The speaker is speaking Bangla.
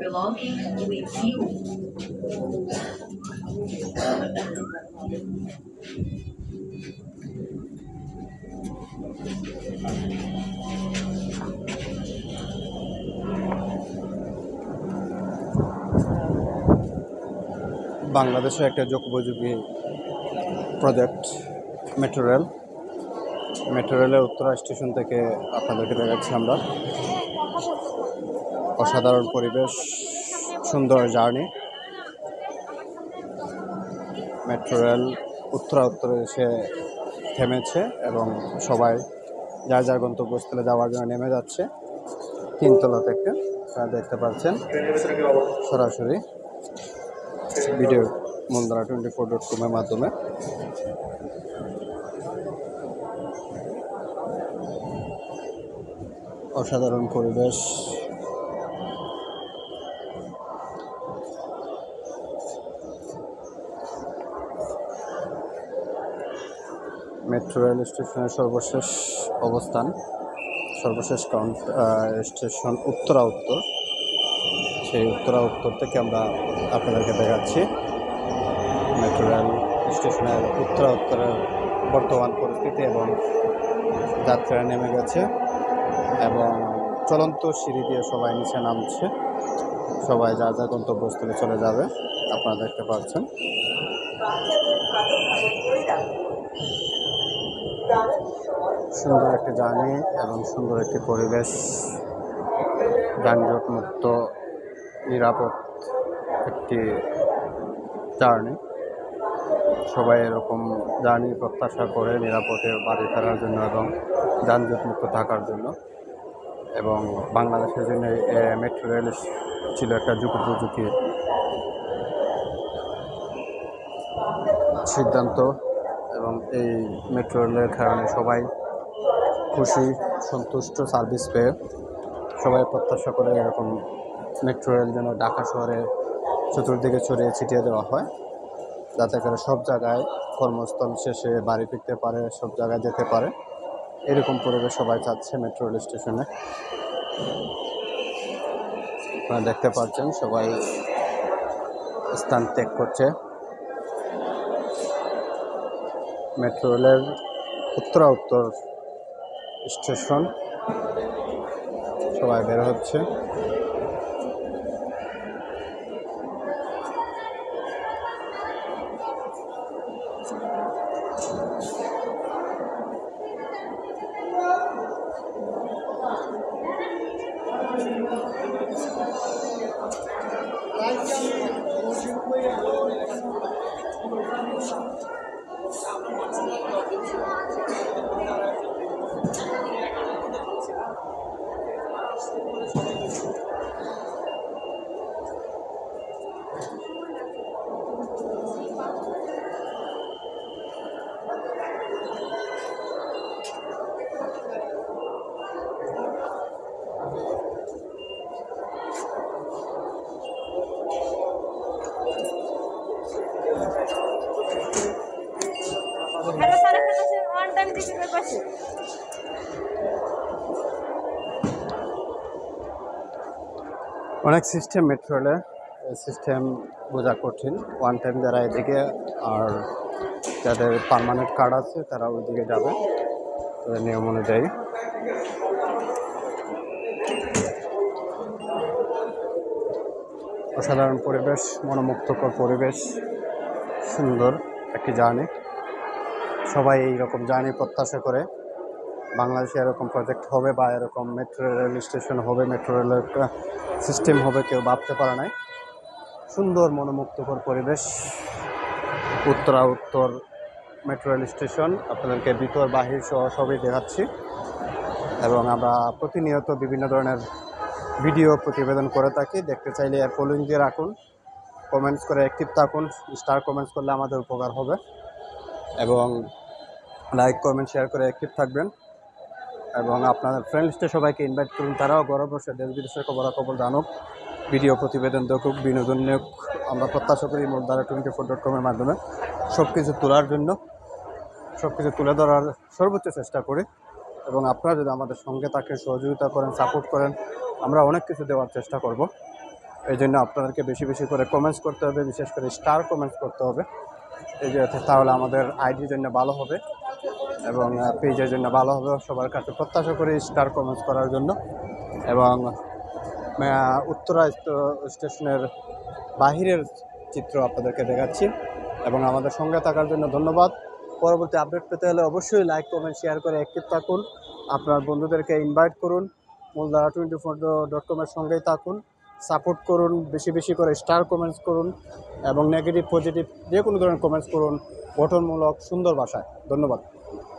belongings with you. বাংলাদেশে একটা যুগোপযোগী প্রজেক্ট মেট্রো রেল। মেট্রো রেলের উত্তরা স্টেশন থেকে আপনাদেরকে দেখাচ্ছি আমরা। অসাধারণ পরিবেশ, সুন্দর জার্নি। মেট্রো রেল উত্তরে এসে থেমেছে এবং সবাই যার যার গন্তব্যস্থলে যাওয়ার জন্য নেমে যাচ্ছে। তিনতলা থেকে আপনারা দেখতে পাচ্ছেন সরাসরি ভিডিও মূলধারা24.com এর মাধ্যমে। অসাধারণ পরিবেশ, মেট্রো রেল স্টেশনের সর্বশেষ অবস্থান, সর্বশেষ স্টেশন উত্তর। সেই উত্তর থেকে আমরা আপনাদেরকে দেখাচ্ছি মেট্রো রেল স্টেশনের উত্তরের বর্তমান পরিস্থিতি এবং যাত্রীরা নেমে গেছে এবং চলন্ত সিঁড়ি দিয়ে সবাই নিচে নামছে। সবাই যার যার গন্তব্যস্থলে চলে যাবে, আপনারা দেখতে পাচ্ছেন। সুন্দর একটি জার্নি এবং সুন্দর একটি পরিবেশ, যানজট মুক্ত নিরাপদ একটি জার্নি। সবাই এরকম জার্নি প্রত্যাশা করে নিরাপদে বাড়ি ফেরার জন্য এবং যানজট মুক্ত থাকার জন্য। এবং বাংলাদেশের জন্য মেট্রো রেল ছিল একটা যুগোপযোগী সিদ্ধান্ত এবং এই মেট্রো রেলের কারণে সবাই খুশি, সন্তুষ্ট সার্ভিস পেয়ে সবাই প্রত্যাশা করে এরকম মেট্রো রেল যেন ঢাকা শহরে চতুর্দিকে ছড়িয়ে ছিটিয়ে দেওয়া হয়, যাতে করে সব জায়গায় কর্মস্থল শেষে বাড়ি ফিরতে পারে, সব জায়গায় যেতে পারে। এরকম পরিবেশ সবাই চাচ্ছে মেট্রো রেল স্টেশনে। আপনারা দেখতে পাচ্ছেন সবাই স্থান ত্যাগ করছে। মেট্রো রেলের উত্তর স্টেশন, সবাই বের হচ্ছে। অনেক সিস্টেম মেট্রো রেলে, সিস্টেম বোঝা কঠিন। ওয়ান টাইম যারা এদিকে আর যাদের পার্মানেন্ট কার্ড আছে তারা ওইদিকে যাবে নিয়ম অনুযায়ী। অসাধারণ পরিবেশ, মনোমুগ্ধকর পরিবেশ, সুন্দর একটি জার্নি। সবাই এইরকম জার্নি প্রত্যাশা করে। বাংলাদেশে এরকম প্রজেক্ট হবে বা এরকম মেট্রো রেল স্টেশন হবে, মেট্রো রেলের সিস্টেম হবে, কেউ ভাবতে পারে নাই। সুন্দর মনোমুগ্ধকর পরিবেশ উত্তর মেট্রো রেল স্টেশন। আপনাদেরকে ভিতর বাহির সহ সবই দেখাচ্ছি এবং আমরা প্রতিনিয়ত বিভিন্ন ধরনের ভিডিও প্রতিবেদন করে থাকি। দেখতে চাইলে ফলোইং দিয়ে রাখুন, কমেন্টস করে অ্যাক্টিভ থাকুন। স্টার কমেন্টস করলে আমাদের উপকার হবে এবং লাইক কমেন্ট শেয়ার করে অ্যাক্টিভ থাকবেন এবং আপনাদের ফ্রেন্ড লিস্টে সবাইকে ইনভাইট করুন। তারাও ঘরে বসে দেশ বিদেশের খবরাখবর জানুক, ভিডিও প্রতিবেদন দেখুক, বিনোদন নিয়োগ। আমরা প্রত্যাশা করি মূলধারা24.com এর মাধ্যমে সব কিছু তোলার জন্য, সব কিছু তুলে ধরার সর্বোচ্চ চেষ্টা করি এবং আপনারা যদি আমাদের সঙ্গে তাকে সহযোগিতা করেন, সাপোর্ট করেন, আমরা অনেক কিছু দেওয়ার চেষ্টা করব এই জন্য আপনাদেরকে বেশি বেশি করে কমেন্টস করতে হবে, বিশেষ করে স্টার কমেন্টস করতে হবে। এই যে তাহলে আমাদের আইডির জন্য ভালো হবে এবং পেজের জন্য ভালো হবে। সবার কাছে প্রত্যাশা করি স্টার কমেন্টস করার জন্য। এবং উত্তরা স্টেশনের বাহিরের চিত্র আপনাদেরকে দেখাচ্ছি এবং আমাদের সঙ্গে থাকার জন্য ধন্যবাদ। পরবর্তী আপডেট পেতে হলে অবশ্যই লাইক কমেন্ট শেয়ার করে অ্যাক্টিভ থাকুন। আপনার বন্ধুদেরকে ইনভাইট করুন, mulzara24.com-এর সঙ্গেই থাকুন, সাপোর্ট করুন, বেশি বেশি করে স্টার কমেন্টস করুন এবং নেগেটিভ পজিটিভ যে কোনো ধরনের কমেন্টস করুন গঠনমূলক সুন্দর ভাষায়। ধন্যবাদ।